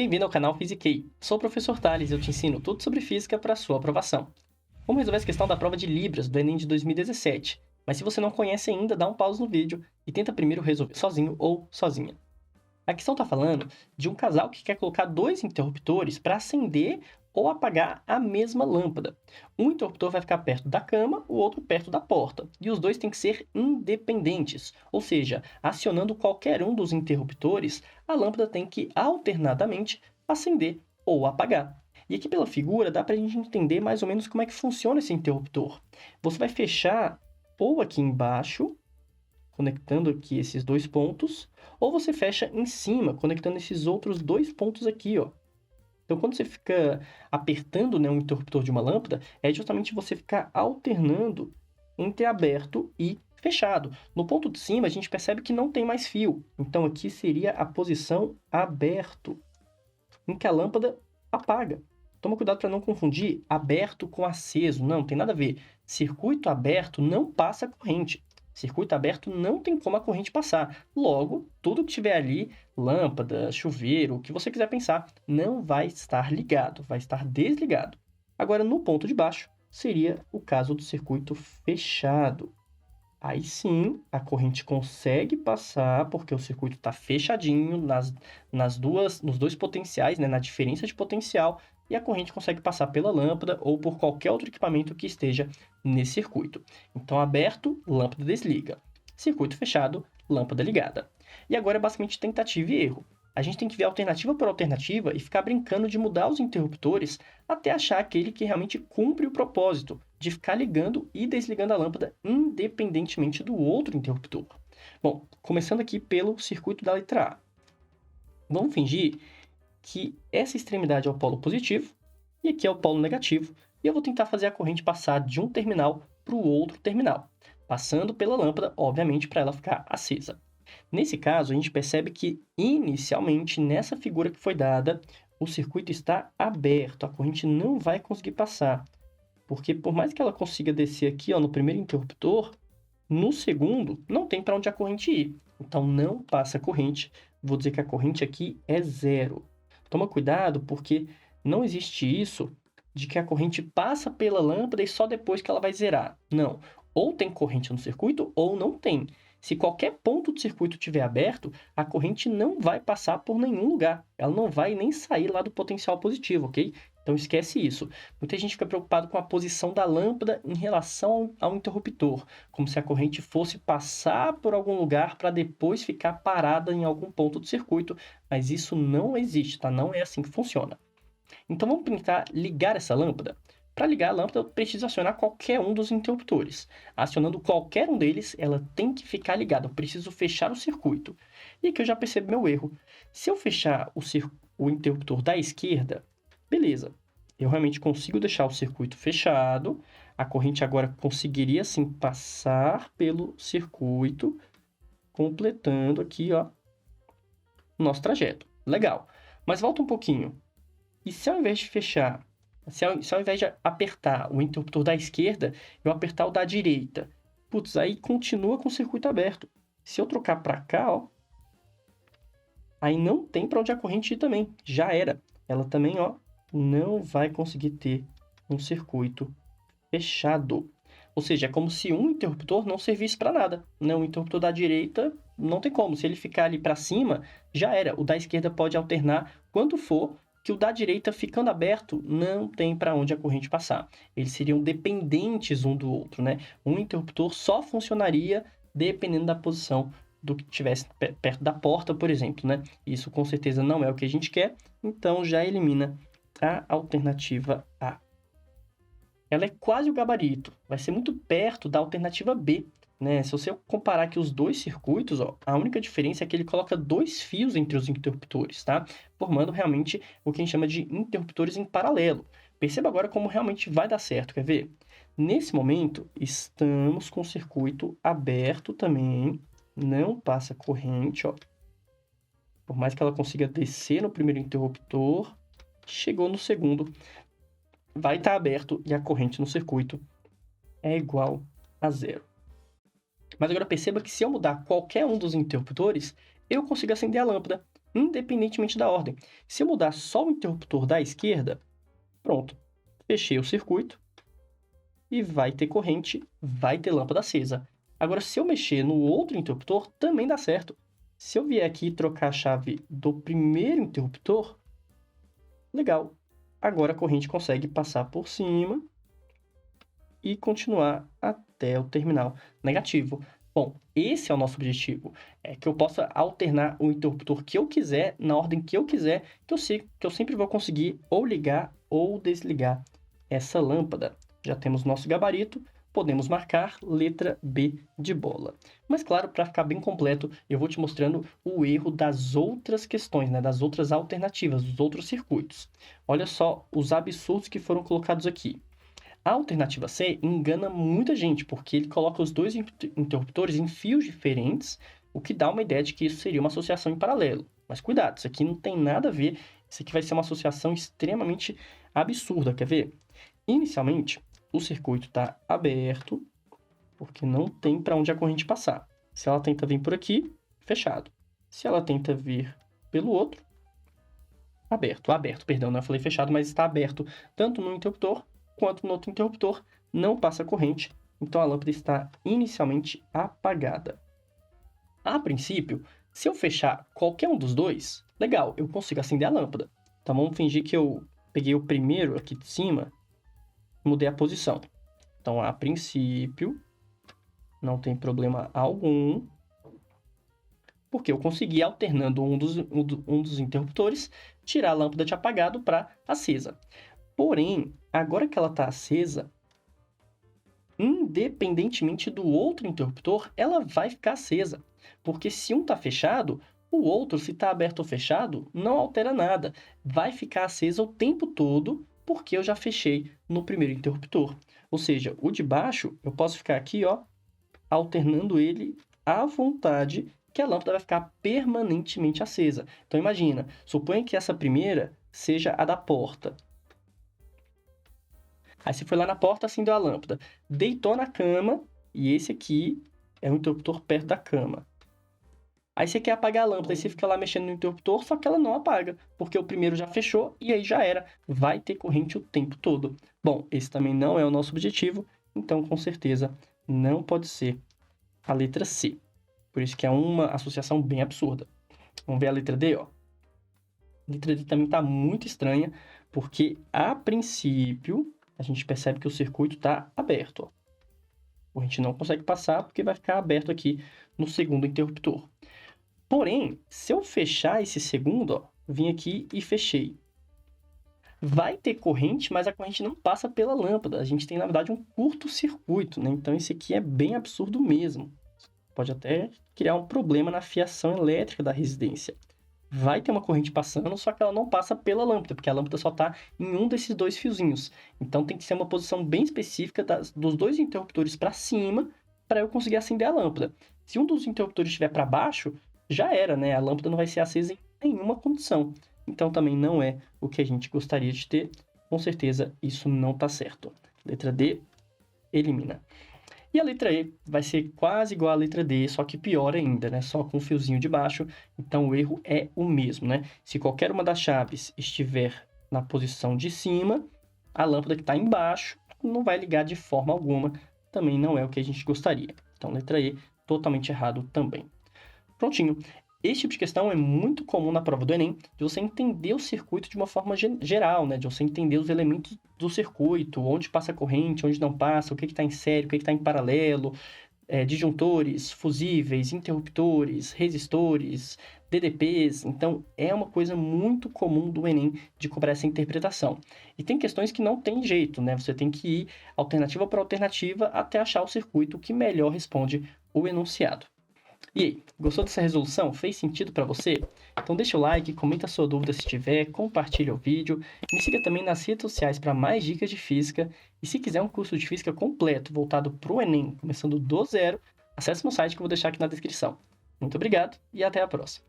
Bem-vindo ao canal Physiquei. Sou o professor Thales e eu te ensino tudo sobre física para sua aprovação. Vamos resolver essa questão da prova de Libras do Enem de 2017. Mas se você não conhece ainda, dá um pause no vídeo e tenta primeiro resolver sozinho ou sozinha. A questão está falando de um casal que quer colocar dois interruptores para acender ou apagar a mesma lâmpada. Um interruptor vai ficar perto da cama, o outro perto da porta. E os dois têm que ser independentes, ou seja, acionando qualquer um dos interruptores, a lâmpada tem que alternadamente acender ou apagar. E aqui pela figura dá para a gente entender mais ou menos como é que funciona esse interruptor. Você vai fechar ou aqui embaixo, conectando aqui esses dois pontos, ou você fecha em cima, conectando esses outros dois pontos aqui, ó. Então, quando você fica apertando, né, um interruptor de uma lâmpada, é justamente você ficar alternando entre aberto e fechado. No ponto de cima, a gente percebe que não tem mais fio. Então, aqui seria a posição aberto, em que a lâmpada apaga. Toma cuidado para não confundir aberto com aceso. Não tem nada a ver. Circuito aberto não passa corrente. Circuito aberto não tem como a corrente passar. Logo, tudo que tiver ali, lâmpada, chuveiro, o que você quiser pensar, não vai estar ligado, vai estar desligado. Agora, no ponto de baixo, seria o caso do circuito fechado. Aí sim, a corrente consegue passar, porque o circuito está fechadinho nos dois potenciais, né, na diferença de potencial, e a corrente consegue passar pela lâmpada ou por qualquer outro equipamento que esteja nesse circuito. Então, aberto, lâmpada desliga. Circuito fechado, lâmpada ligada. E agora é basicamente tentativa e erro. A gente tem que ver alternativa por alternativa e ficar brincando de mudar os interruptores até achar aquele que realmente cumpre o propósito de ficar ligando e desligando a lâmpada independentemente do outro interruptor. Bom, começando aqui pelo circuito da letra A. Vamos fingir que essa extremidade é o polo positivo e aqui é o polo negativo, e eu vou tentar fazer a corrente passar de um terminal para o outro terminal, passando pela lâmpada, obviamente, para ela ficar acesa. Nesse caso, a gente percebe que, inicialmente, nessa figura que foi dada, o circuito está aberto, a corrente não vai conseguir passar, porque por mais que ela consiga descer aqui, ó, no primeiro interruptor, no segundo não tem para onde a corrente ir. Então, não passa corrente. Vou dizer que a corrente aqui é zero. Toma cuidado, porque não existe isso de que a corrente passa pela lâmpada e só depois que ela vai zerar. Não. Ou tem corrente no circuito ou não tem. Se qualquer ponto do circuito estiver aberto, a corrente não vai passar por nenhum lugar. Ela não vai nem sair lá do potencial positivo, ok? Então, esquece isso. Muita gente fica preocupado com a posição da lâmpada em relação ao interruptor, como se a corrente fosse passar por algum lugar para depois ficar parada em algum ponto do circuito, mas isso não existe, tá? Não é assim que funciona. Então, vamos tentar ligar essa lâmpada. Para ligar a lâmpada, eu preciso acionar qualquer um dos interruptores. Acionando qualquer um deles, ela tem que ficar ligada. Eu preciso fechar o circuito. E aqui eu já percebo meu erro. Se eu fechar o interruptor da esquerda, beleza. Eu realmente consigo deixar o circuito fechado. A corrente agora conseguiria, sim, passar pelo circuito, completando aqui, ó, o nosso trajeto. Legal. Mas volta um pouquinho. E se ao invés de fechar, se ao invés de apertar o interruptor da esquerda, eu apertar o da direita? Putz, aí continua com o circuito aberto. Se eu trocar para cá, ó, aí não tem para onde a corrente ir também. Já era. Ela também, ó, não vai conseguir ter um circuito fechado. Ou seja, é como se um interruptor não servisse para nada. Né? O interruptor da direita não tem como. Se ele ficar ali para cima, já era. O da esquerda pode alternar quando for, que o da direita ficando aberto não tem para onde a corrente passar. Eles seriam dependentes um do outro, né? Um interruptor só funcionaria dependendo da posição do que estivesse perto da porta, por exemplo, né? Isso com certeza não é o que a gente quer, então já elimina a alternativa A. Ela é quase o gabarito, vai ser muito perto da alternativa B, né? Se você comparar aqui os dois circuitos, ó, a única diferença é que ele coloca dois fios entre os interruptores, tá? Formando realmente o que a gente chama de interruptores em paralelo. Perceba agora como realmente vai dar certo, quer ver? Nesse momento, estamos com o circuito aberto também, não passa corrente, ó. Por mais que ela consiga descer no primeiro interruptor, chegou no segundo, vai estar aberto e a corrente no circuito é igual a zero. Mas agora perceba que se eu mudar qualquer um dos interruptores, eu consigo acender a lâmpada. independentemente da ordem. Se eu mudar só o interruptor da esquerda, pronto, fechei o circuito e vai ter corrente, vai ter lâmpada acesa. Agora, se eu mexer no outro interruptor, também dá certo. Se eu vier aqui e trocar a chave do primeiro interruptor, legal. Agora a corrente consegue passar por cima e continuar até o terminal negativo. Bom, esse é o nosso objetivo, é que eu possa alternar o interruptor que eu quiser, na ordem que eu quiser, que eu sei que eu sempre vou conseguir ou ligar ou desligar essa lâmpada. Já temos nosso gabarito, podemos marcar letra B de bola. Mas claro, para ficar bem completo, eu vou te mostrando o erro das outras questões, né, das outras alternativas, dos outros circuitos. Olha só os absurdos que foram colocados aqui. A alternativa C engana muita gente, porque ele coloca os dois interruptores em fios diferentes, o que dá uma ideia de que isso seria uma associação em paralelo. Mas cuidado, isso aqui não tem nada a ver, isso aqui vai ser uma associação extremamente absurda, quer ver? Inicialmente, o circuito está aberto, porque não tem para onde a corrente passar. Se ela tenta vir por aqui, fechado. Se ela tenta vir pelo outro, aberto, perdão, não falei fechado, mas está aberto tanto no interruptor quanto no outro interruptor, não passa corrente, então a lâmpada está inicialmente apagada. A princípio, se eu fechar qualquer um dos dois, legal, eu consigo acender a lâmpada. Então vamos fingir que eu peguei o primeiro aqui de cima, mudei a posição. Então, a princípio, não tem problema algum, porque eu consegui, alternando um dos interruptores, tirar a lâmpada de apagado para acesa. Porém, agora que ela está acesa, independentemente do outro interruptor, ela vai ficar acesa. Porque se um está fechado, o outro, se está aberto ou fechado, não altera nada. Vai ficar acesa o tempo todo, porque eu já fechei no primeiro interruptor. Ou seja, o de baixo, eu posso ficar aqui, ó, alternando ele à vontade, que a lâmpada vai ficar permanentemente acesa. Então, imagina, suponha que essa primeira seja a da porta. Aí você foi lá na porta, acendeu a lâmpada, deitou na cama, e esse aqui é o interruptor perto da cama. Aí você quer apagar a lâmpada, aí você fica lá mexendo no interruptor, só que ela não apaga, porque o primeiro já fechou e aí já era. Vai ter corrente o tempo todo. Bom, esse também não é o nosso objetivo, então com certeza não pode ser a letra C. Por isso que é uma associação bem absurda. Vamos ver a letra D, ó. A letra D também está muito estranha, porque a princípio a gente percebe que o circuito está aberto, ó. A gente não consegue passar porque vai ficar aberto aqui no segundo interruptor. Porém, se eu fechar esse segundo, ó, vim aqui e fechei. Vai ter corrente, mas a corrente não passa pela lâmpada. A gente tem, na verdade, um curto-circuito, né? Então, esse aqui é bem absurdo mesmo. Pode até criar um problema na fiação elétrica da residência. Vai ter uma corrente passando, só que ela não passa pela lâmpada, porque a lâmpada só está em um desses dois fiozinhos. Então, tem que ser uma posição bem específica dos dois interruptores para cima, para eu conseguir acender a lâmpada. Se um dos interruptores estiver para baixo, já era, né? A lâmpada não vai ser acesa em nenhuma condição. Então, também não é o que a gente gostaria de ter. Com certeza, isso não está certo. Letra D, elimina. E a letra E vai ser quase igual à letra D, só que pior ainda, né? Só com um fiozinho de baixo. Então, o erro é o mesmo, né? Se qualquer uma das chaves estiver na posição de cima, a lâmpada que está embaixo não vai ligar de forma alguma. Também não é o que a gente gostaria. Então, letra E, totalmente errado também. Prontinho. Esse tipo de questão é muito comum na prova do Enem, de você entender o circuito de uma forma geral, né? De você entender os elementos do circuito, onde passa a corrente, onde não passa, o que está em série, o que está em paralelo, disjuntores, fusíveis, interruptores, resistores, DDPs. Então, é uma coisa muito comum do Enem de cobrar essa interpretação. E tem questões que não tem jeito, né? Você tem que ir alternativa por alternativa até achar o circuito que melhor responde o enunciado. E aí, gostou dessa resolução? Fez sentido para você? Então deixa o like, comenta a sua dúvida se tiver, compartilha o vídeo, me siga também nas redes sociais para mais dicas de física, e se quiser um curso de física completo voltado para o Enem, começando do zero, acesse meu site que eu vou deixar aqui na descrição. Muito obrigado e até a próxima!